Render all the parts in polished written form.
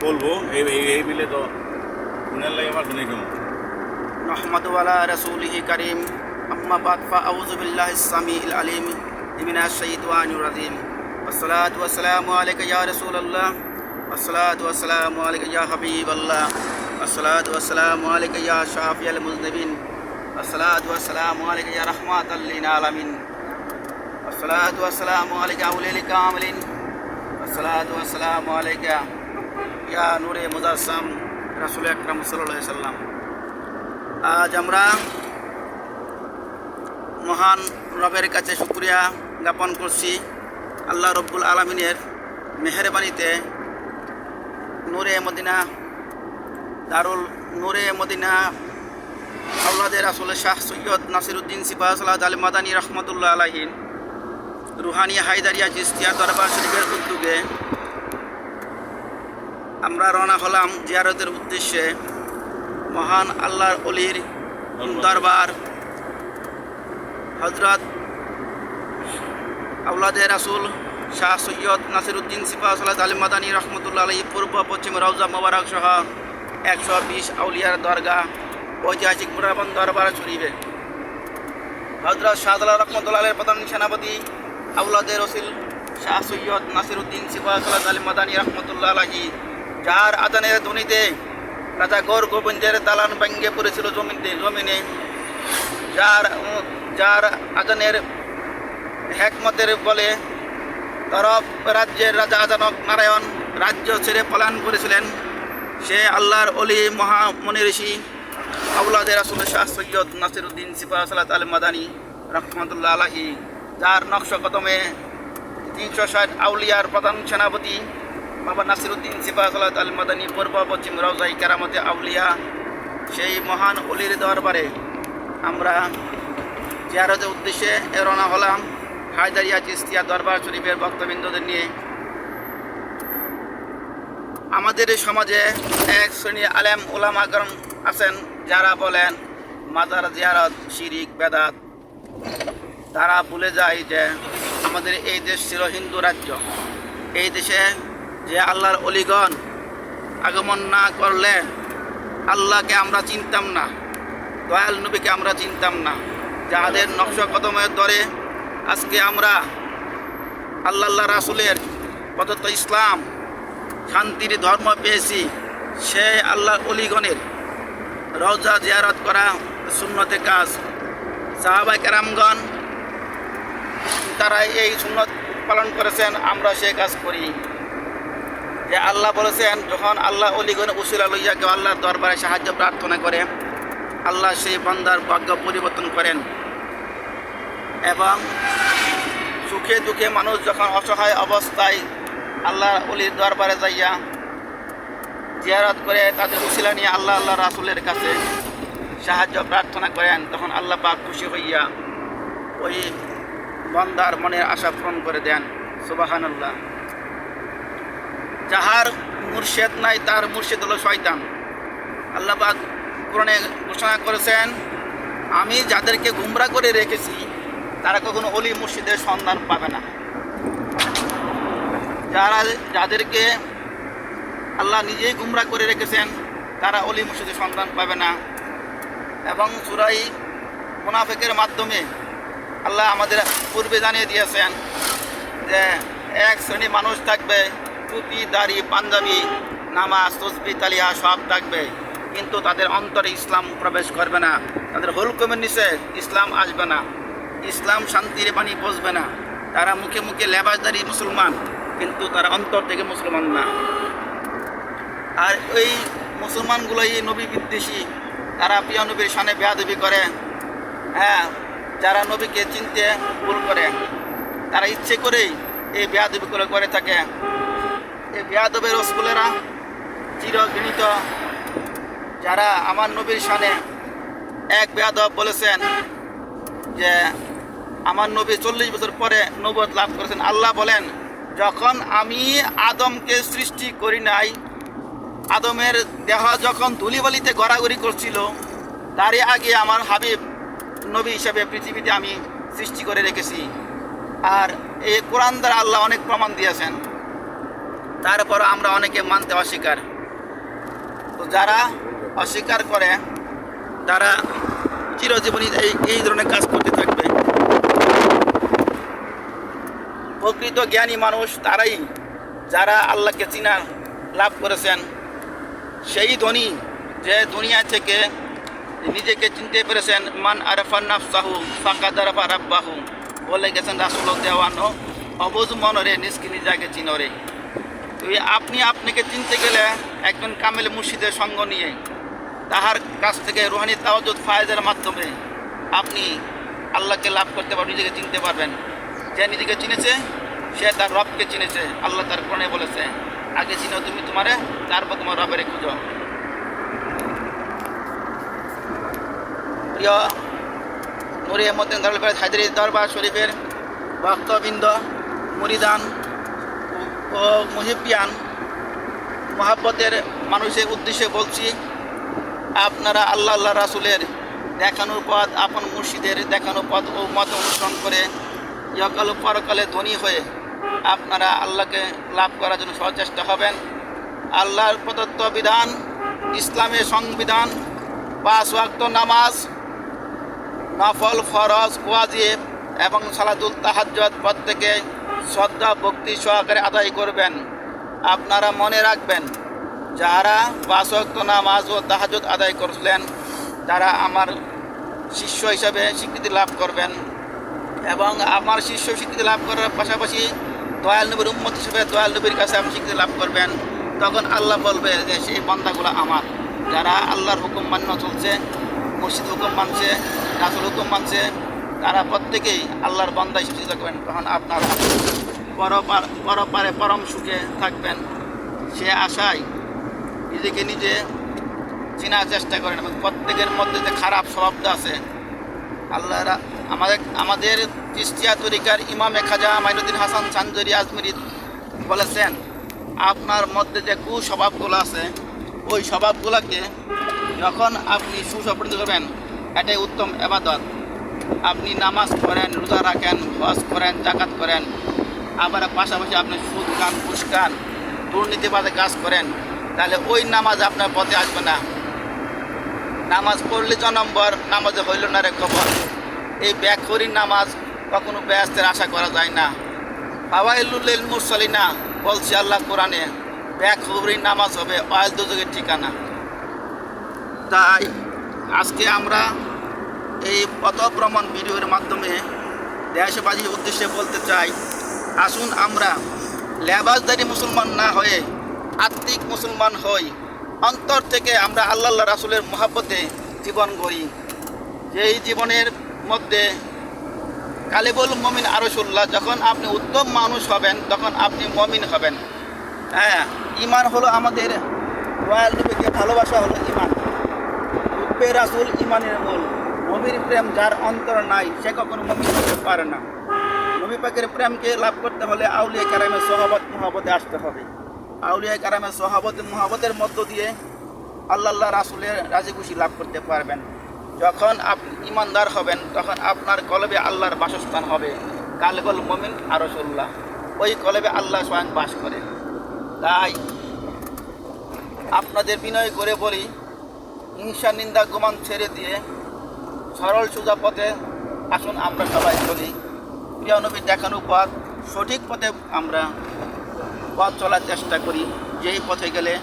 বলবো এই মিলে তো উনার লাগে আমার শুনে কেমন نحمد على رسوله كريم أما بعد فأعوذ بالله السميع العليم من الشيطان الرجيم والصلاة والسلام عليك يا رسول الله والصلاة والسلام عليك يا حبيب الله والصلاة والسلام عليك يا شافي المذنبين والصلاة والسلام عليك يا رحمة للعالمين والصلاة والسلام عليك يا أولي الكاملين والصلاة والسلام عليك يا نور مجسم رسول أكرم صلى الله عليه وسلم। আজ আমরা মহান রবের কাছে শুকরিয়া জ্ঞাপন করছি। আল্লাহ রব্বুল আলমিনের মেহেরবানিতে নূরে মদিনা দারুল নূরে মদিনা আওলাদের রাসূল শাহ সৈয়দ নাসিরউদ্দিন সিপাহ সালাত আল মাদানী রহমতুল্লাহ আলাইহির রুহানি হায়দারিয়া চিশতিয়া দরবার শরীফের উদ্যোগে আমরা রওনা হলাম জিয়ারতের উদ্দেশ্যে মহান আল্লাহর অলির দরবার হযরত আওলাদে রাসূল শাহ সৈয়দ নাসিরউদ্দিন সিপাহ সালাত আল মাদানী রহমতুল্লাহ আলাইহি পূর্ব পশ্চিম রওজা মোবারক সহ 120 আউলিয়ার দরগা ঐতিহাসিক পুরাতন দরবার শরীফে হযরত শাহজালাল রহমতুল্লাহ আলাইহির প্রধান সেনাপতি আওলাদে রাসূল শাহ সৈয়দ নাসিরউদ্দিন সিপাহ সালাত আল মাদানী রহমতুল্লাহ আলাইহি যার আজানের ধ্বনিতে রাজা গৌর গোবিন্দের দালান ভেঙে পড়েছিল জমিনে যার আজানের হেকমতের বলে তরফ রাজ্যের রাজা আজানক নারায়ণ রাজ্য ছেড়ে পলায়ন করেছিলেন সে আল্লাহর অলি মহামনি ঋষি আওলাদে রাসূল শাহ সৈয়দ নাসিরউদ্দিন সিপাহ সালাত আল মাদানী রহমতুল্লাহ আলাইহি যার নকশ কদমে 360 আউলিয়ার প্রধান সেনাপতি বাবা নাসিরউদ্দিন সিপাহ সালাত আল মাদানী পূর্ব পশ্চিম রওজাই কেরামতে আউলিয়া সেই মহান অলির দরবারে আমরা জিয়ারতের উদ্দেশ্যে রওনা হলাম হায়দারিয়া চিশতিয়া দরবার শরীফের ভক্তবৃন্দদের নিয়ে। আমাদের সমাজে এক শ্রেণীর আলেম উলামাগণ আছেন যারা বলেন মাজার জিয়ারত শিরিক বেদাত। তারা ভুলে যায় যে আমাদের এই দেশ ছিল হিন্দু রাজ্য। এই দেশে যে আল্লাহর অলিগণ আগমন না করলে আল্লাহকে আমরা চিনতাম না, দয়াল নবীকে আমরা চিনতাম না। যাদের নকশ কদমের ধরে আজকে আমরা আল্লাহ রাসূলের প্রদত্ত ইসলাম শান্তির ধর্ম পেয়েছি, সে আল্লাহর অলিগণের রওজা জিয়ারত করা সুন্নতে কাজ। সাহাবায়ে কেরামগণ তারা এই সুন্নত পালন করেছেন, আমরা সে কাজ করি। যে আল্লাহ বলেছেন যখন আল্লাহ অলিগণ উসিলা লইয়া কেউ আল্লাহর দরবারে সাহায্য প্রার্থনা করে আল্লাহ সেই বান্দার ভাগ্য পরিবর্তন করেন। এবং সুখে দুঃখে মানুষ যখন অসহায় অবস্থায় আল্লাহ অলির দরবারে যাইয়া জিয়ারত করে তাদের উসিলা নিয়ে আল্লাহ রাসূলের কাছে সাহায্য প্রার্থনা করেন, তখন আল্লাহ পাক খুশি হইয়া ওই বান্দার মনের আশা পূরণ করে দেন। সুবহানাল্লাহ। যাহার মুর্শিদ নাই তার মুর্শিদ হলো শয়তান। আল্লাহ পাক কোরআনে ঘোষণা করেছেন, আমি যাদেরকে গুমরা করে রেখেছি তারা কখনো অলি মুর্শিদের সন্ধান পাবে না। যাদেরকে আল্লাহ নিজেই গুমরা করে রেখেছেন তারা অলি মুর্শিদের সন্ধান পাবে না। এবং সূরা মুনাফিকের মাধ্যমে আল্লাহ আমাদের পূর্বে জানিয়ে দিয়েছেন যে এক শ্রেণী মানুষ থাকবে, টুপি দাড়ি পাঞ্জাবি নামাজ তসবিহ তালিয়া সব থাকবে, কিন্তু তাদের অন্তরে ইসলাম প্রবেশ করবে না, তাদের হুলকুমের নিচে ইসলাম আসবে না, ইসলাম শান্তির পানি পৌঁছবে না। তারা মুখে মুখে লেবাসদারি মুসলমান, কিন্তু তারা অন্তর থেকে মুসলমান না। আর এই মুসলমানগুলো এই নবী বিদ্বেষী, তারা প্রিয় নবীর শানে বেয়াদবি করে। যারা নবীকে চিনতে ভুল করে তারা ইচ্ছে করেই এই বেয়াদবিগুলো করে থাকে। এই বেয়াদবের রসুলেরা চিরঘৃণিত। যারা আমার নবীর শানে এক বেয়াদব বলেছেন যে আমার নবী 40 বছর পরে নবুয়ত লাভ করেছেন। আল্লাহ বলেন, যখন আমি আদমকে সৃষ্টি করি নাই, আদমের দেহ যখন ধুলিবালিতে গড়াগড়ি করছিল, তারই আগে আমার হাবিব নবী হিসাবে পৃথিবীতে আমি সৃষ্টি করে রেখেছি। আর এই কোরআন দ্বারা আল্লাহ অনেক প্রমাণ দিয়েছেন, তারপর আমরা অনেকে মানতে অস্বীকার। তো যারা অস্বীকার করে তারা চিরজীবনী এই ধরনের কাজ করতে থাকবে। প্রকৃত জ্ঞানী মানুষ তারাই যারা আল্লাহকে চিনার লাভ করেছেন। সেই ধনী যে দুনিয়া থেকে নিজেকে চিনতে পেরেছেন, মান আরাফা নাফসাহু ফাকাদ আরাফা রাব্বাহু বলে গেছেন রাসূলুল্লাহ দেওয়ানো, অবুঝ মনরে নিষ্কি নিজাকে চিনরে। তো আপনি আপনাকে চিনতে গেলে একজন কামেল মুর্শিদের সঙ্গ নিয়ে তাহার কাছ থেকে রুহানি তাওয়াজ্জুদ ফায়েজের মাধ্যমে আপনি আল্লাহকে লাভ করতে পারবেন, নিজেকে চিনতে পারবেন। যে নিজেকে চিনেছে সে তার রবকে চিনেছে। আল্লাহ তার কোরআনে বলেছে, আগে চিনো তুমি তোমারে, তারপর তোমার রবের খুঁজো। প্রিয় নুরে মদ্দিন দারুল ফায়েজ হায়দারি দরবার শরীফের ভক্তবৃন্দ, মুরিদান ও মুহিব্বিয়ান, মহাব্বতের মানুষের উদ্দেশ্যে বলছি, আপনারা আল্লাহ রাসূলের দেখানোর পথ, আপন মুর্শিদের দেখানো পথ ও মত অনুসরণ করে ইহকাল পরকালে ধনী হয়ে আপনারা আল্লাহকে লাভ করার জন্য সচেষ্ট হবেন। আল্লাহর প্রদত্ত বিধান, ইসলামের সংবিধান, 5 ওয়াক্ত নামাজ, নফল, ফরজ, ওয়াজিব এবং সালাতুল তাহাজ্জুদ প্রত্যেকে শ্রদ্ধা ভক্তি সহকারে আদায় করবেন। আপনারা মনে রাখবেন, যারা 5 ওয়াক্ত নামাজ ও তাহাজ্জুদ আদায় করলেন তারা আমার শিষ্য হিসাবে স্বীকৃতি লাভ করবেন, এবং আমার শিষ্য স্বীকৃতি লাভ করার পাশাপাশি দয়াল নবীর উম্মত হিসেবে দয়াল নবীর কাছে আপনি স্বীকৃতি লাভ করবেন। তখন আল্লাহ বলবে যে সেই বান্দাগুলো আমার, যারা আল্লাহর হুকুম মান্য চলছে, মুর্শিদ হুকুম মানছে, রাসূল হুকুম মানছে, তারা প্রত্যেকেই আল্লাহর বান্দা হিসেবে থাকবেন। তখন আপনারা পরপারে পরম সুখে থাকবেন। সে আশায় নিজেকে নিজে চেনার চেষ্টা করেন, এবং প্রত্যেকের মধ্যে যে খারাপ স্বভাবটা আছে, আল্লাহ আমাদের চিশতিয়া তরিকার ইমামে খাজা মাইনুদ্দিন হাসান চানজরি আজমিরি বলেছেন, আপনার মধ্যে যে কুস্বভাবগুলো আছে ওই স্বভাবগুলোকে যখন আপনি সুসম্পন্ন করবেন, এটাই উত্তম ইবাদত। আপনি নামাজ পড়েন, রোজা রাখেন, হজ করেন, জাকাত করেন, আবার পাশাপাশি আপনি সুদ খান, ঘুষ খান, দুর্নীতিবাদে কাজ করেন, তাহলে ওই নামাজ আপনার পথে আসবে না। নামাজ পড়লে 6 নম্বর, নামাজে হইল না রে খবর। এই ব্যাকহরির নামাজ কখনো ব্যস্তের আশা করা যায় না। ফাওয়াইলুল মুরসালিনা বলছে আল্লাহ কোরআনে, ব্যাকহরির নামাজ হবে অয়েল দুজকের ঠিকানা। তাই আজকে আমরা এই পথভ্রমণ ভিডিওর মাধ্যমে দেশবাসীর উদ্দেশ্যে বলতে চাই, আসুন আমরা লেবাসদারি মুসলমান না হয়ে আত্মিক মুসলমান হই। অন্তর থেকে আমরা আল্লাহ রাসূলের মহব্বতে জীবন গড়ি। যেই জীবনের মধ্যে কালিবুল মুমিন আরশুল্লাহ, যখন আপনি উত্তম মানুষ হবেন তখন আপনি মুমিন হবেন। হ্যাঁ, ঈমান হলো আমাদের, রয়্যাল নবীকে ভালোবাসা হলো ঈমান। হুব্বে রাসূল ঈমানের মূল। নবীর প্রেম যার অন্তর নাই সে কখনো মুমিন হতে পারে না। নবী পাকের প্রেমকে লাভ করতে হলে আউলিয়া কেরামের সহবত মহব্বতে আসতে হবে। আউলিয়া কেরামের সহবত মহব্বতের মধ্য দিয়ে আল্লাহ রাসূলের রাজি খুশি লাভ করতে পারবেন। যখন আপনি ইমানদার হবেন তখন আপনার কলবে আল্লাহর বাসস্থান হবে। কালবুল মুমিন আরশুল্লাহ, ওই কলবে আল্লাহ স্বয়ং বাস করে। তাই আপনাদের বিনয় করে বলি, হিংসা নিন্দা গুমান ছেড়ে দিয়ে সরল সোজা পথে আসুন আমরা সবাই চলি। প্রিয় নবীর দেখানো পথ, সঠিক পথে আমরা পথ চলার চেষ্টা করি, যেই পথে গেলে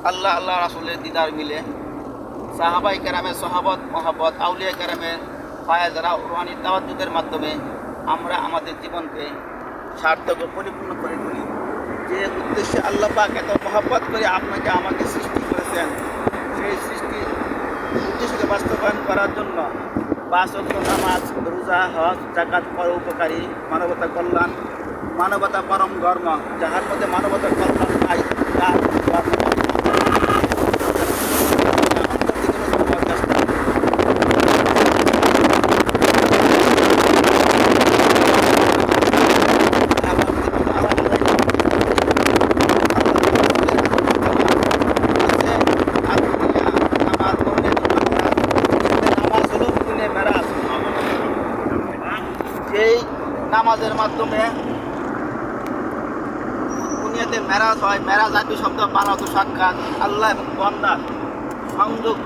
আল্লাহ রাসূলের দিদার মিলে। সাহাবাই কেরামের সহাবত মহাবত, আউলিয়া কেরামের ফায়েজরা রুহানি তাওয়াজ্জুদের মাধ্যমে আমরা আমাদের জীবনকে সার্থক ও পরিপূর্ণ করে তুলি। যে উদ্দেশ্যে আল্লাহ পাক এত মহব্বত করে আপনাকে আমাকে সৃষ্টি করেছেন, সেই সৃষ্টি উদ্দেশ্যকে বাস্তবায়ন করার জন্য 5 ওয়াক্ত নামাজ, রোজা, হজ, জাকাত পরোপকারী, মানবতা কল্যাণ, মানবতা পরম ধর্ম। যাহার মধ্যে মানবতার কল্যাণ নাই তার ধর্ম নামাজের মাধ্যমে দুনিয়াতে যে মেরাজ হয়, মেরাজ আরবি শব্দ বানাত সাক্ষাৎ, আল্লাহ এবং বান্দার সংযোগ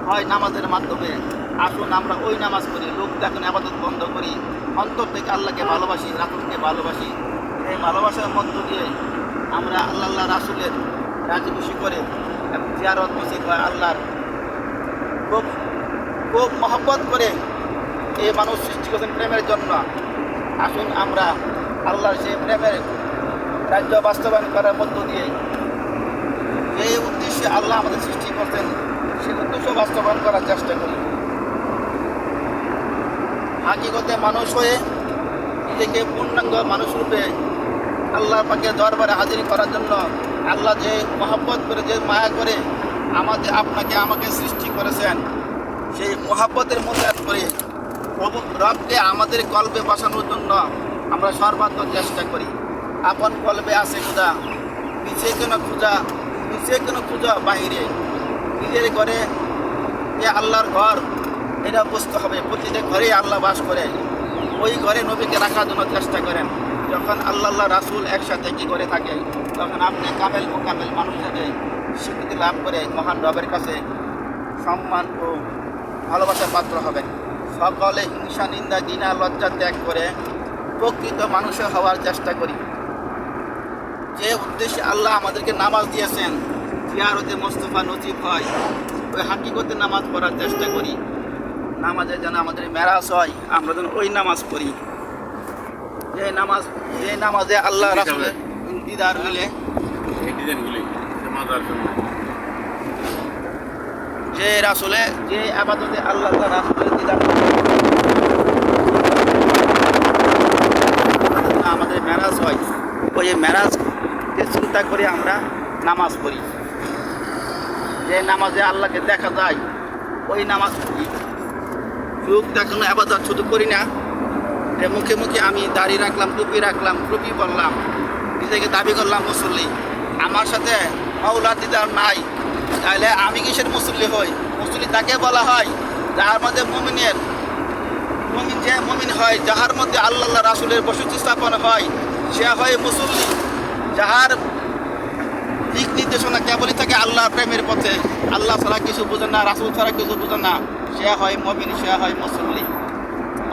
হয় নামাজের মাধ্যমে। আসুন আমরা ওই নামাজ করি, লোক দেখুন আবাদত বন্ধ করি, অন্তর থেকে আল্লাহকে ভালোবাসি, রাসূলকে ভালোবাসি। এই ভালোবাসার মধ্য দিয়ে আমরা আল্লাহ রাসূলের রাজি খুশি করে এবং জিয়ারত নসিব হয় আল্লাহর খুব খুব মহব্বত করে। এই মানুষ সৃষ্টি করেছেন প্রেমের জন্য। আসুন আমরা আল্লাহর সেই প্রেমের রাজ্য বাস্তবায়ন করার মধ্য দিয়ে যে উদ্দেশ্যে আল্লাহ আমাদের সৃষ্টি করতেন সেই উদ্দেশ্য বাস্তবায়ন করার চেষ্টা করি। হাকিকতে মানুষ হয়ে নিজেকে পূর্ণাঙ্গ মানুষ রূপে আল্লাহ পাকে দরবারে হাজির করার জন্য আল্লাহ যে মহব্বত করে, যে মায়া করে আপনাকে আমাকে সৃষ্টি করেছেন, সেই মহব্বতের মূল্যায়ন করে প্রভু রবকে আমাদের কল্পে বসানোর জন্য আমরা সর্বাত্মক চেষ্টা করি। আপন কল্পে আছে খোঁজা, পিছিয়ে কেন খোঁজা বাহিরে। নিজের ঘরে যে আল্লাহর ঘর এটা বুঝতে হবে, প্রতিটা ঘরেই আল্লাহ বাস করে। ওই ঘরে নবীকে রাখার জন্য চেষ্টা করেন। যখন আল্লাহ রাসূল একসাথে কি করে থাকে, তখন আপনি কামেল মোকামেল মানুষ হিসেবে স্বীকৃতি লাভ করে মহান রবের কাছে সম্মান ও ভালোবাসার পাত্র হবেন। সকলে হিংসা, নিন্দা, ঘৃণা, লজ্জা ত্যাগ করে প্রকৃত মানুষ হওয়ার চেষ্টা করি। যে উদ্দেশ্যে আল্লাহ আমাদেরকে নামাজ দিয়েছেন, জিয়ারতে মুস্তাফা নসিব হয়, ওই হাকিকতে নামাজ পড়ার চেষ্টা করি। নামাজে যেন আমাদের মেরাজ হয়, আমরা যেন ওই নামাজ পড়ি যে নামাজে আল্লাহ রাসূলের দিদার মিলে, যে রাসূলে যে আবাদতে আল্লাহ রাসূলের দিদার আমাদের মেরাজ হয়, ওই মেরাজকে চিন্তা করে আমরা নামাজ পড়ি। যে নামাজে আল্লাহকে দেখা যায় ওই নামাজ পড়ি। লোক দেখানো আবাদত শুধু করি না যে মুখে মুখে আমি দাড়ি রাখলাম, টুপি পরলাম, নিজেকে দাবি করলাম মুসল্লি, আমার সাথে মাওলার দিদার নাই, তাহলে আমি কিসের মুসল্লি হই? মুসল্লি তাকে বলা হয় যার মধ্যে মুমিন হয়, যাহার মধ্যে আল্লাহ রাসূলের বসতি স্থাপন হয়, সে হয় মুসল্লি। যাহার দিক নির্দেশনা কেবলই থাকে আল্লাহ প্রেমের পথে, আল্লাহ ছাড়া কিছু বোঝে না, রাসূল ছাড়া কিছু বোঝে না, সে হয় মুমিন, সে হয় মুসল্লি।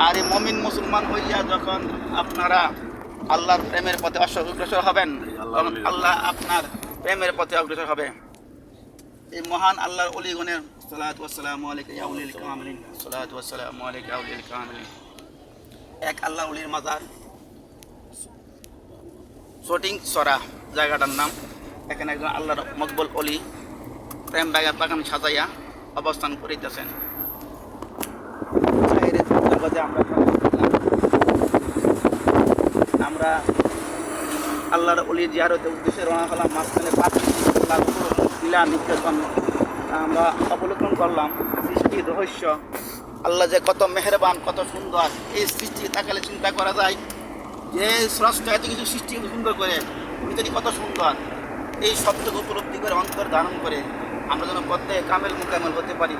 আর এই মুমিন মুসলমান হইয়া যখন আপনারা আল্লাহর প্রেমের পথে অগ্রসর হবেন, তখন আল্লাহ আপনার প্রেমের পথে অগ্রসর হবে। এই মহান আল্লাহর ওলিগণের সালাতু ওয়াসসালামু আলাইকা ইয়া উলিল কামিলিন, সালাতু ওয়াসসালামু আলাইকা ইয়া উলিল কামিলিন। এক আল্লাহ ওলির মাজার, শটিং সরা জায়গাটার নাম। এখানে একজন আল্লাহর মকবুল ওলি প্রেম বাগান সাজাইয়া অবস্থান করিতেছেন। আমরা আল্লাহর ওলি জিয়ারতের উদ্দেশ্যে রওনা হলাম। মাঝখানে লীলা নির্যাতন আমরা অবলোকন করলাম। সৃষ্টির রহস্য, আল্লাহ যে কত মেহেরবান, কত সুন্দর। এই সৃষ্টি তাকালে চিন্তা করা যায় যে স্রষ্টা এত কিছু সৃষ্টি সুন্দর করে, ভিতরে কত সুন্দর। এই শব্দকে উপলব্ধি করে, অন্তর ধারণ করে আমরা যেন প্রত্যেক কামেল মোকামেল হতে পারি,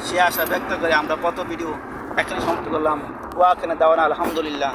সে আশা ব্যক্ত করে আমরা কত ভিডিও একখানে সমাপ্ত করলাম। ওয়াখানে দাওয়ানা আলহামদুলিল্লাহ।